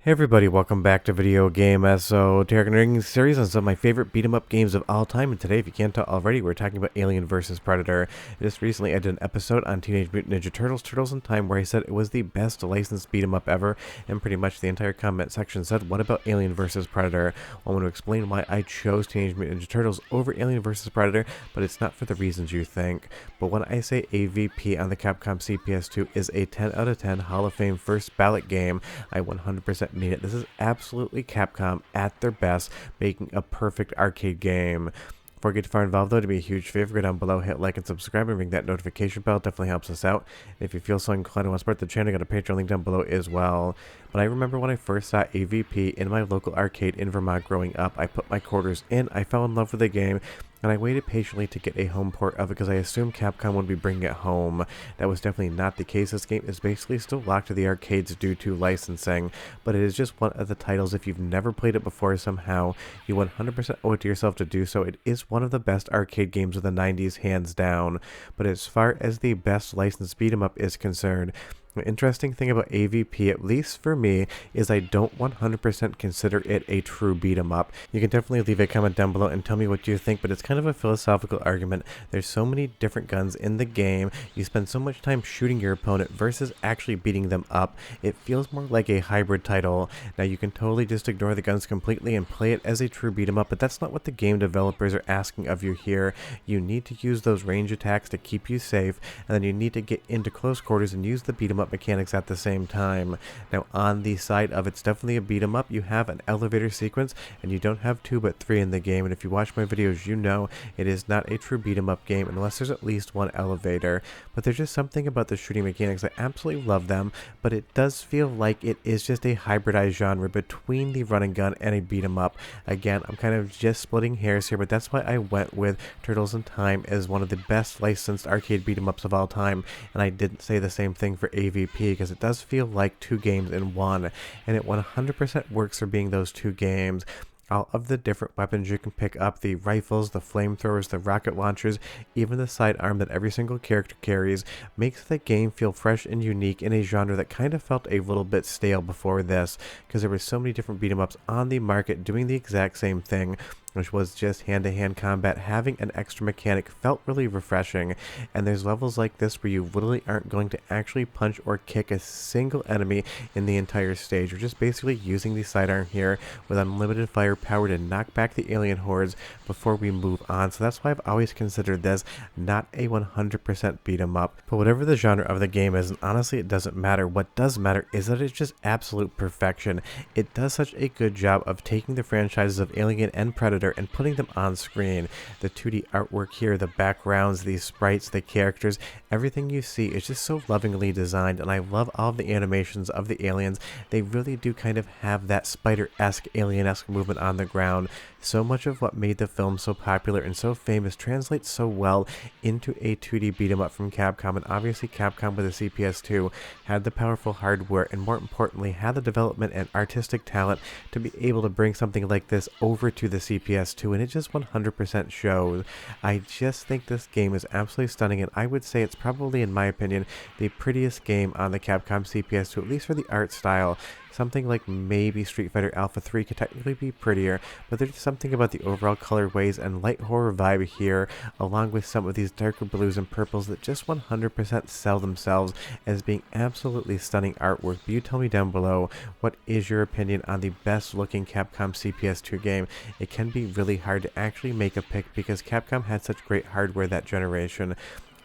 Hey everybody, welcome back to Video Game Esoteric series on some of my favorite beat 'em up games of all time. And today, if you can't tell already, we're talking about Alien vs. Predator. Just recently I did an episode on Teenage Mutant Ninja Turtles, Turtles in Time, where I said it was the best licensed beat 'em up ever, and pretty much the entire comment section said, what about Alien vs. Predator? Well, I'm going to explain why I chose Teenage Mutant Ninja Turtles over Alien vs. Predator, but it's not for the reasons you think. But when I say AVP on the Capcom CPS 2 is a 10 out of 10 Hall of Fame first ballot game, I 100% mean it. This is absolutely Capcom at their best, making a perfect arcade game. Before we get too far involved though, to be a huge favor, go down below, hit like and subscribe, and ring that notification bell. It definitely helps us out. And if you feel so inclined to want to support the channel, I got a Patreon link down below as well. But I remember when I first saw AVP in my local arcade in Vermont growing up, I put my quarters in, I fell in love with the game, and I waited patiently to get a home port of it because I assumed Capcom would be bringing it home. That was definitely not the case. This game is basically still locked to the arcades due to licensing, but it is just one of the titles. If you've never played it before somehow, you 100% owe it to yourself to do so. It is one of the best arcade games of the 90s, hands down. But as far as the best licensed beat 'em up is concerned, the interesting thing about AVP, at least for me, is I don't 100% consider it a true beat 'em up. You can definitely leave a comment down below and tell me what you think, but it's kind of a philosophical argument. There's so many different guns in the game, you spend so much time shooting your opponent versus actually beating them up. It feels more like a hybrid title. Now you can totally just ignore the guns completely and play it as a true beat 'em up, but that's not what the game developers are asking of you here. You need to use those range attacks to keep you safe, and then you need to get into close quarters and use the beat 'em up mechanics at the same time. Now on the side of it's definitely a beat 'em up, you have an elevator sequence and you don't have 2 but 3 in the game, and if you watch my videos you know it is not a true beat 'em up game unless there's at least one elevator. But there's just something about the shooting mechanics, I absolutely love them, but it does feel like it is just a hybridized genre between the run and gun and a beat 'em up. Again, I'm kind of just splitting hairs here, but that's why I went with Turtles in Time as one of the best licensed arcade beat 'em ups of all time, and I didn't say the same thing for AVP because it does feel like 2 games in one, and it 100% works for being those 2 games. All of the different weapons you can pick up, the rifles, the flamethrowers, the rocket launchers, even the sidearm that every single character carries, makes the game feel fresh and unique in a genre that kind of felt a little bit stale before this, because there were so many different beat 'em ups on the market doing the exact same thing, which was just hand-to-hand combat. Having an extra mechanic felt really refreshing, and there's levels like this where you literally aren't going to actually punch or kick a single enemy in the entire stage. You're just basically using the sidearm here with unlimited firepower to knock back the alien hordes before we move on. So that's why I've always considered this not a 100% beat 'em up. But whatever the genre of the game is, and honestly it doesn't matter, what does matter is that it's just absolute perfection. It does such a good job of taking the franchises of Alien and Predator and putting them on screen. The 2D artwork here, the backgrounds, the sprites, the characters, everything you see is just so lovingly designed, and I love all of the animations of the aliens. They really do kind of have that spider-esque, alien-esque movement on the ground. So much of what made the film so popular and so famous translates so well into a 2D beat 'em up from Capcom, and obviously Capcom with the CPS 2 had the powerful hardware and more importantly had the development and artistic talent to be able to bring something like this over to the CPS 2, and it just 100% shows. I just think this game is absolutely stunning, and I would say it's probably, in my opinion, the prettiest game on the Capcom CPS 2, at least for the art style. Something like maybe Street Fighter Alpha 3 could technically be prettier, but there's something about the overall colorways and light horror vibe here, along with some of these darker blues and purples that just 100% sell themselves as being absolutely stunning artwork. But you tell me down below, what is your opinion on the best looking Capcom CPS 2 game? It can be really hard to actually make a pick because Capcom had such great hardware that generation.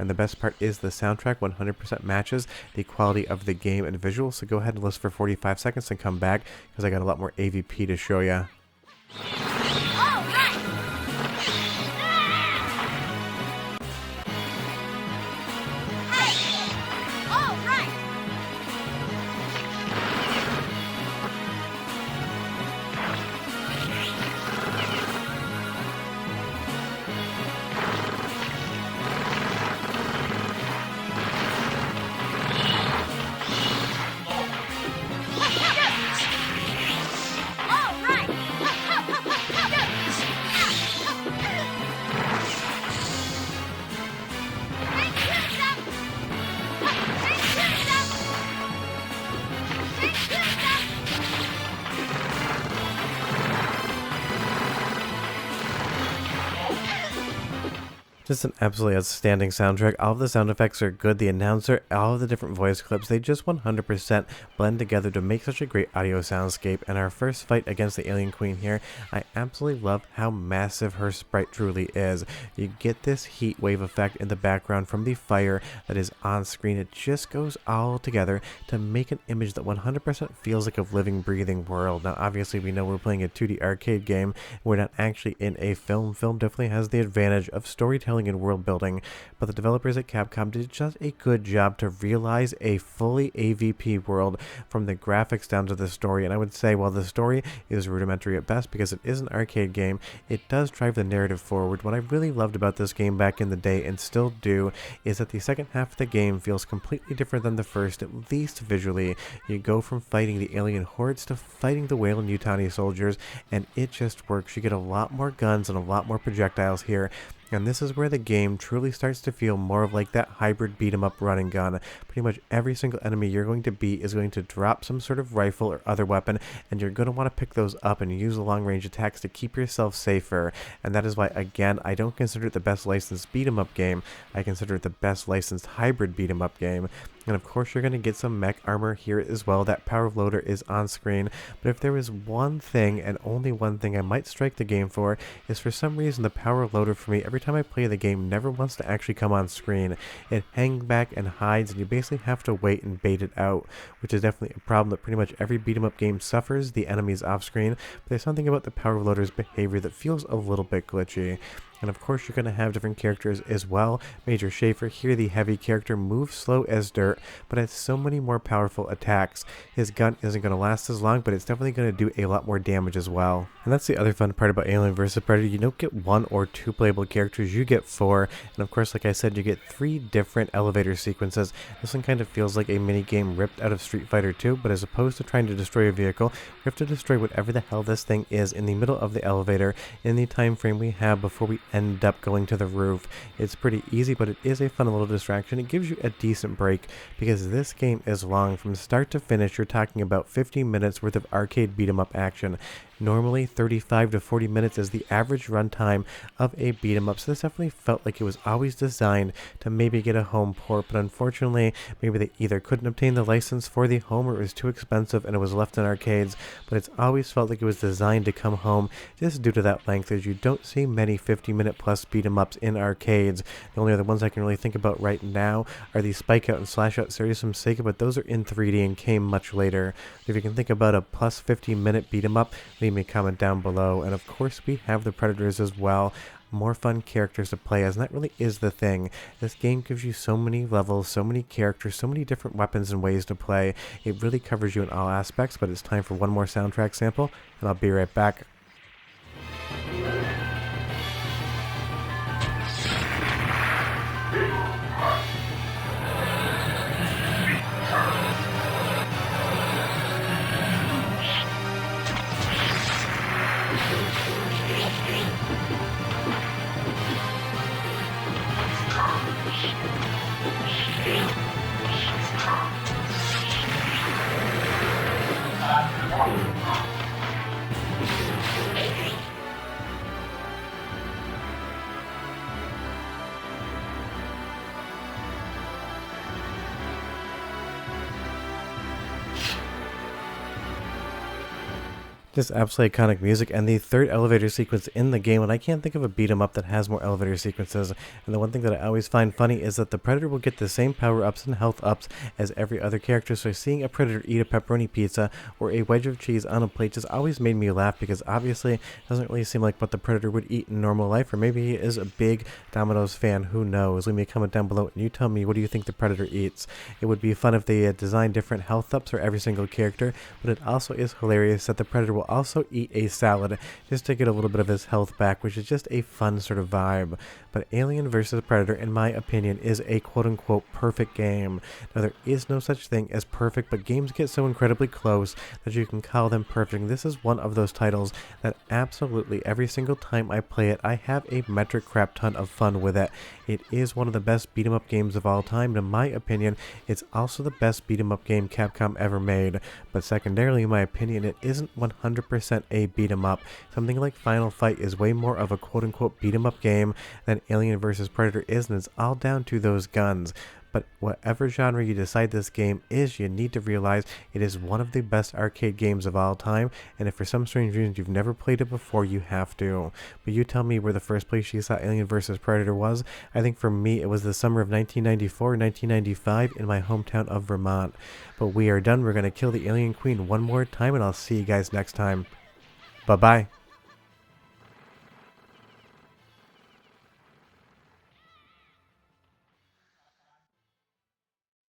And the best part is the soundtrack 100% matches the quality of the game and visuals. So go ahead and listen for 45 seconds and come back because I got a lot more AVP to show you. All right! Just an absolutely outstanding soundtrack. All of the sound effects are good. The announcer, all of the different voice clips, they just 100% blend together to make such a great audio soundscape. And our first fight against the Alien Queen here, I absolutely love how massive her sprite truly is. You get this heat wave effect in the background from the fire that is on screen. It just goes all together to make an image that 100% feels like a living, breathing world. Now, obviously, we know we're playing a 2D arcade game. We're not actually in a film. Film definitely has the advantage of storytelling and world building, but the developers at Capcom did just a good job to realize a fully AVP world from the graphics down to the story. And I would say while the story is rudimentary at best because it is an arcade game, it does drive the narrative forward. What I really loved about this game back in the day and still do is that the second half of the game feels completely different than the first, at least visually. You go from fighting the alien hordes to fighting the Whale and Yutani soldiers, and it just works. You get a lot more guns and a lot more projectiles here. And this is where the game truly starts to feel more of like that hybrid beat-em-up run and gun. Pretty much every single enemy you're going to beat is going to drop some sort of rifle or other weapon, and you're going to want to pick those up and use the long-range attacks to keep yourself safer. And that is why, again, I don't consider it the best licensed beat-em-up game. I consider it the best licensed hybrid beat-em-up game. And of course you're going to get some mech armor here as well. That power loader is on screen. But if there was one thing, and only one thing I might strike the game for, is for some reason the power loader for me, every time I play the game, never wants to actually come on screen. It hangs back and hides, and you basically have to wait and bait it out, which is definitely a problem that pretty much every beat 'em up game suffers. The enemies off screen, but there's something about the power loader's behavior that feels a little bit glitchy. And of course you're going to have different characters as well. Major Schaefer here, the heavy character, moves slow as dirt, but has so many more powerful attacks. His gun isn't going to last as long, but it's definitely going to do a lot more damage as well. And that's the other fun part about Alien vs. Predator. You don't get one or two playable characters, you get four. And of course, like I said, you get 3 different elevator sequences. This one kind of feels like a mini game ripped out of Street Fighter 2, but as opposed to trying to destroy a vehicle, we have to destroy whatever the hell this thing is in the middle of the elevator in the time frame we have before we end up going to the roof. It's pretty easy, but it is a fun little distraction. It gives you a decent break because this game is long. From start to finish, you're talking about 50 minutes worth of arcade beat-em-up action. Normally 35 to 40 minutes is the average runtime of a beat 'em up, so this definitely felt like it was always designed to maybe get a home port, but unfortunately maybe they either couldn't obtain the license for the home or it was too expensive and it was left in arcades. But it's always felt like it was designed to come home just due to that length, as you don't see many 50-minute plus beat 'em ups in arcades. The only other ones I can really think about right now are the Spike Out and Slash Out series from Sega, but those are in 3D and came much later. If you can think about a plus 50-minute beat 'em up, leave me a comment down below. And of course we have the Predators as well. More fun characters to play as, and that really is the thing. This game gives you so many levels, so many characters, so many different weapons and ways to play. It really covers you in all aspects, but it's time for one more soundtrack sample, and I'll be right back. Just absolutely iconic music, and the third elevator sequence in the game, and I can't think of a beat 'em up that has more elevator sequences. And the one thing that I always find funny is that the Predator will get the same power ups and health ups as every other character, so seeing a Predator eat a pepperoni pizza or a wedge of cheese on a plate just always made me laugh, because obviously it doesn't really seem like what the Predator would eat in normal life, or maybe he is a big Domino's fan, who knows. Leave me a comment down below and you tell me, what do you think the Predator eats? It would be fun if they designed different health ups for every single character, but it also is hilarious that the Predator will also eat a salad just to get a little bit of his health back, which is just a fun sort of vibe. But Alien vs. Predator, in my opinion, is a quote-unquote perfect game. Now, there is no such thing as perfect, but games get so incredibly close that you can call them perfect. And this is one of those titles that absolutely every single time I play it, I have a metric crap ton of fun with it. It is one of the best beat-em-up games of all time, and in my opinion, it's also the best beat-em-up game Capcom ever made. But secondarily, in my opinion, it isn't 100% 100% a beat 'em up. Something like Final Fight is way more of a quote-unquote beat 'em up game than Alien vs. Predator is, and it's all down to those guns. But whatever genre you decide this game is, you need to realize it is one of the best arcade games of all time, and if for some strange reason you've never played it before, you have to. But you tell me where the first place you saw Alien vs. Predator was. I think for me it was the summer of 1994, 1995 in my hometown of Vermont. But we are done. We're going to kill the Alien Queen one more time, and I'll see you guys next time. Bye-bye.